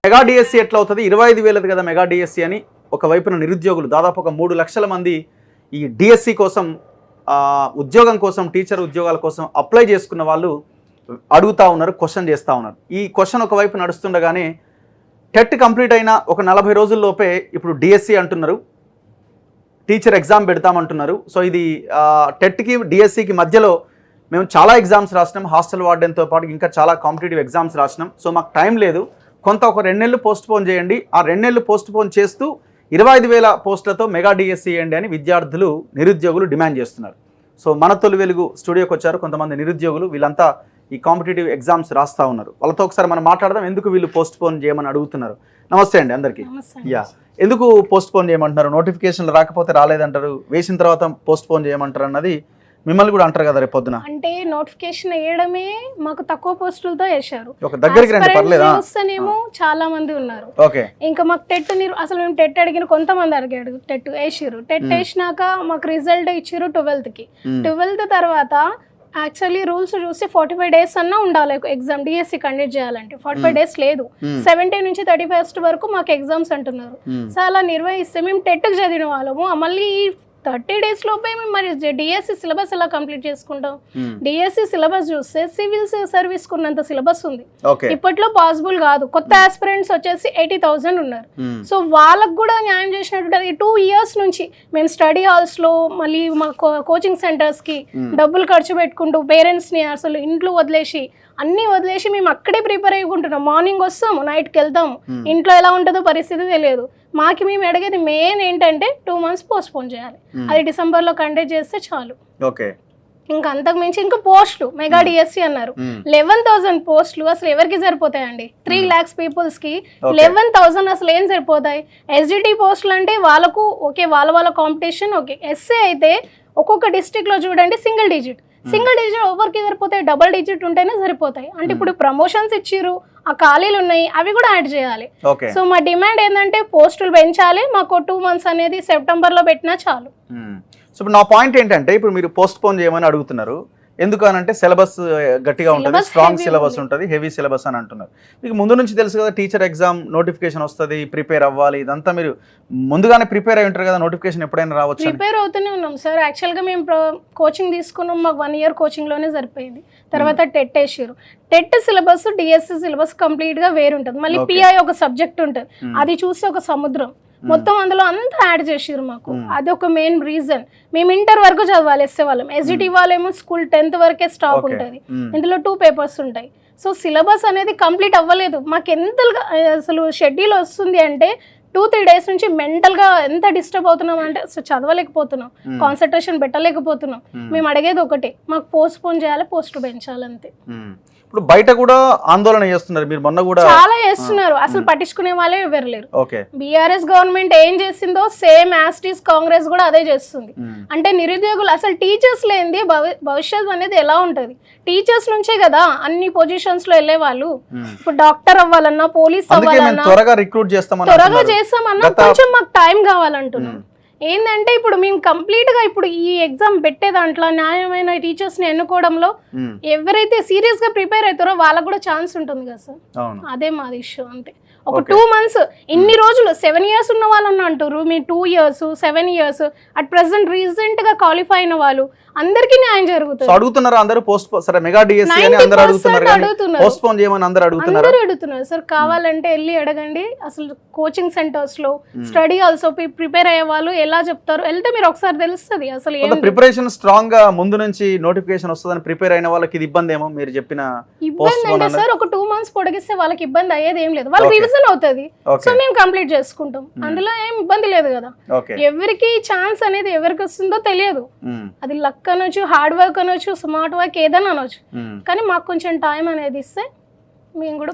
Mega DSC ఎట్లా అవుతుంది? 25,000 కదా మెగా డిఎస్సి అని ఒకవైపున నిరుద్యోగులు దాదాపు ఒక 3 లక్షల మంది ఈ డిఎస్సి కోసం ఉద్యోగం కోసం టీచర్ ఉద్యోగాల కోసం అప్లై చేసుకున్న వాళ్ళు అడుగుతూ ఉన్నారు, క్వశ్చన్ చేస్తూ ఉన్నారు. ఈ క్వశ్చన్ ఒకవైపు నడుస్తుండగానే టెట్ కంప్లీట్ అయిన ఒక 40 రోజుల్లోపే ఇప్పుడు డిఎస్సి అంటున్నారు, టీచర్ ఎగ్జామ్ పెడతామంటున్నారు. సో ఇది టెట్కి డిఎస్సికి మధ్యలో మేము చాలా ఎగ్జామ్స్ రాసినాం, హాస్టల్ వార్డెన్తో పాటు ఇంకా చాలా కాంపిటేటివ్ ఎగ్జామ్స్ రాసినాం. సో మాకు టైం లేదు, కొంత ఒక 2 నెలలు పోస్ట్పోన్ చేయండి, ఆ 2 నెలలు పోస్ట్పోన్ చేస్తూ 25,000 పోస్టులతో మెగా డిఎస్సి చేయండి అని విద్యార్థులు నిరుద్యోగులు డిమాండ్ చేస్తున్నారు. సో మన తొలి వెలుగు స్టూడియోకి వచ్చారు కొంతమంది నిరుద్యోగులు, వీళ్ళంతా ఈ కాంపిటేటివ్ ఎగ్జామ్స్ రాస్తూ ఉన్నారు. వాళ్ళతో ఒకసారి మనం మాట్లాడదాం, ఎందుకు వీళ్ళు పోస్ట్పోన్ చేయమని అడుగుతున్నారు. నమస్తే అండి అందరికీ. యా, ఎందుకు పోస్ట్పోన్ చేయమంటున్నారు? నోటిఫికేషన్లు రాకపోతే రాలేదంటారు, వేసిన తర్వాత పోస్ట్పోన్ చేయమంటారు అన్నది మిమ్మల్ని కూడా అంటారు కదా రేపు పొద్దున. అంటే నోటిఫికేషన్ వేయడమే మాకు తక్కువ పోస్టులతో వేశారు, ఒక దగ్గరికి రండి పర్లేదా, చూస్తేనేమో చాలా మంది ఉన్నారు. ఓకే, ఇంకా మాకు టెట్ అసలు మేము టెట్ అడిగిన కొంతమంది అడిగాడు, టెట్ వేసిర్రు. టెట్ వేసినాక మాకు రిజల్ట్ ఇచ్చిర్రు 12th కి. 12th తర్వాత యాక్చువల్లీ రూల్స్ చూస్తే 45 days అన్నా ఉండాలి ఎగ్జామ్ డిఎస్సి కండక్ట్ చేయాలంటే. 45 days లేదు, 17 నుంచి 31st వరకు మాకు ఎగ్జామ్స్ అంటున్నారు. సో అలా నిర్వహిస్తే మేము టెట్కి చదివిన వాళ్ళము, మళ్ళీ 30 days లోపే మేము మరి డిఎస్సి సిలబస్ ఎలా కంప్లీట్ చేసుకుంటాం? డిఎస్సి సిలబస్ చూస్తే సివిల్ సర్వీస్ కున్నంత సిలబస్ ఉంది, ఇప్పట్లో పాసిబుల్ కాదు. కొత్త ఆస్పిరెంట్స్ వచ్చేసి 80,000 ఉన్నారు. సో వాళ్ళకు కూడా న్యాయం చేసినట్టు 2 years నుంచి మేము స్టడీ హాల్స్ లో మళ్ళీ మా కోచింగ్ సెంటర్స్ కి డబ్బులు ఖర్చు పెట్టుకుంటూ పేరెంట్స్ ని అసలు ఇంట్లో వదిలేసి అన్ని వదిలేసి మేము అక్కడే ప్రిపేర్ అయ్యుకుంటున్నాం. మార్నింగ్ వస్తాము, నైట్కి వెళ్తాము, ఇంట్లో ఎలా ఉంటుందో పరిస్థితి తెలియదు మాకు. మేము అడిగేది మెయిన్ ఏంటంటే 2 months పోస్ట్పోన్ చేయాలి, అది డిసెంబర్లో కండక్ట్ చేస్తే చాలు. ఓకే, ఇంకా అంతకు మించి ఇంకా పోస్టులు మెగా డిఎస్సి అన్నారు, 11,000 పోస్టులు అసలు ఎవరికి సరిపోతాయండి? 3 lakhs పీపుల్స్ కి 11,000 అసలు ఏం సరిపోతాయి? ఎస్జిటి పోస్టులు అంటే వాళ్ళకు ఓకే, వాళ్ళ కాంపిటీషన్ ఓకే. ఎస్ఏ అయితే ఒక్కొక్క డిస్ట్రిక్ట్ లో చూడండి సింగిల్ డిజిట్ ఎవరికి సరిపోతాయి? డబుల్ డిజిట్ ఉంటేనే సరిపోతాయి. అంటే ఇప్పుడు ప్రమోషన్స్ ఇచ్చిర్రు, ఆ ఖాళీలు ఉన్నాయి, అవి కూడా యాడ్ చేయాలి. సో మా డిమాండ్ ఏంటంటే పోస్టులు పెంచాలి, మాకు 2 months అనేది సెప్టెంబర్లో పెట్టినా చాలు. సో ఇప్పుడు నా పాయింట్ ఏంటంటే, ఇప్పుడు మీరు పోస్ట్ పోన్ చేయమని అడుగుతున్నారు, ఎందుకు అని అంటే సిలబస్ గట్టిగా ఉంటుంది, స్ట్రాంగ్ సిలబస్ ఉంటుంది, హెవీ సిలబస్ అని అంటున్నారు. మీకు ముందు నుంచి తెలుసు కదా టీచర్ ఎగ్జామ్ నోటిఫికేషన్ వస్తుంది, ప్రిపేర్ అవ్వాలి, ఇదంతా మీరు ముందుగానే ప్రిపేర్ అయి ఉంటారు కదా, నోటిఫికేషన్ ఎప్పుడైనా రావచ్చు. ప్రిపేర్ అవుతూనే ఉన్నాం సార్. యాక్చువల్గా మేము కోచింగ్ తీసుకున్నాం, మాకు 1 year కోచింగ్లోనే సరిపోయింది. తర్వాత టెట్ వేసారు. టెట్ సిలబస్ డిఎస్సి సిలబస్ కంప్లీట్గా వేరుంటుంది. మళ్ళీ పిఐ ఒక సబ్జెక్ట్ ఉంటుంది, అది చూస్తే ఒక సముద్రం మొత్తం, అందులో అంతా యాడ్ చేసిర్రు మాకు. అది ఒక మెయిన్ రీజన్. మేము ఇంటర్ వరకు చదవాలి ఎస్ఏ వాళ్ళం, ఎస్జిటి వాళ్ళేమో స్కూల్ 10th వరకే స్టాప్ ఉంటుంది, ఇందులో 2 papers ఉంటాయి. సో సిలబస్ అనేది కంప్లీట్ అవ్వలేదు. మాకు ఎంతగా అసలు షెడ్యూల్ వస్తుంది అంటే 2-3 days నుంచి మెంటల్గా ఎంత డిస్టర్బ్ అవుతున్నాం అంటే అసలు చదవలేకపోతున్నాం, కాన్సన్ట్రేషన్ పెట్టలేకపోతున్నాం. మేము అడిగేది ఒకటే, మాకు పోస్ట్పోన్ చేయాలి, పోస్టులు పెంచాలి, అంతే. ఇప్పుడు బయట కూడా ఆందోళన చేస్తున్నారు, మీరు మొన్న కూడా చాలా చేస్తున్నారు, అసలు పట్టించుకునే వాళ్ళే ఎవరు లేరు. బీఆర్ఎస్ గవర్నమెంట్ ఏం చేసిందో సేమ్ యాస్టీస్ కాంగ్రెస్ కూడా అదే చేస్తుంది. అంటే నిరుద్యోగులు అసలు టీచర్స్ లేనిది భవిష్యత్తు అనేది ఎలా ఉంటది? టీచర్స్ నుంచే కదా అన్ని పొజిషన్స్ లో వెళ్ళే వాళ్ళు. ఇప్పుడు డాక్టర్ అవ్వాలన్నా, పోలీస్ అవ్వాలన్నా త్వరగా రిక్రూట్ త్వరగా చేస్తామన్నా కొంచెం మాకు టైం కావాలంటున్నాం. ఏంటంటే ఇప్పుడు మేము కంప్లీట్ గా ఇప్పుడు ఈ ఎగ్జామ్ పెట్టే దాంట్లో న్యాయమైన టీచర్స్ ని ఎన్నుకోవడంలో ఎవరైతే సీరియస్ గా ప్రిపేర్ అవుతారో వాళ్ళకు కూడా ఛాన్స్ ఉంటుంది కదా సార్. అదే మాది ఇష్యూ, అంతే. ఒక 2 months ఇన్ని రోజులు 7 years ఉన్న వాళ్ళని అంటారు, మీ 2 years 7 years at present recent గా క్వాలిఫై అయిన వాళ్ళు అందరికీ న్యాయం జరుగుతుంది. అడుగుతున్నారు అందరూ పోస్ట్ సరే మెగా డిఎస్సి అని అందరూ అడుగుతున్నారు, పోస్ట్ పోన్ చేయమని అందరూ అడుగుతున్నారు సార్. కావాలంటే వెళ్ళి అడగండి, అసలు కోచింగ్ సెంటర్స్ లో స్టడీ ఆల్సో ప్రిపేర్ అయ్యే వాళ్ళు ఎలా చెప్తారు, వెళ్తే మీరు ఒకసారి తెలుస్తుంది అసలు ప్రిపరేషన్ స్ట్రాంగ్ గా ముందు నుంచి నోటిఫికేషన్ వస్తుందని ప్రిపేర్ అయిన వాళ్ళకి ఇది ఇబ్బంది ఏమో మీరు చెప్పిన ఇబ్బంది అంటే సార్ ఒక 2 months పొడిగిస్తే వాళ్ళకి ఇబ్బంది అయ్యేది ఏం లేదు, వాళ్ళకి రివిజన్ అవుతుంది. సో మేము కంప్లీట్ చేసుకుంటాం, అందులో ఏం ఇబ్బంది లేదు కదా. ఎవరికి ఛాన్స్ అనేది ఎవరికి వస్తుందో తెలియదు, అది లక్ అనొచ్చు, హార్డ్ వర్క్ అనొచ్చు, స్మార్ట్ వర్క్ ఏదైనా అనొచ్చు. కానీ మాకు కొంచెం టైం అనేది ఇస్తే మేము కూడా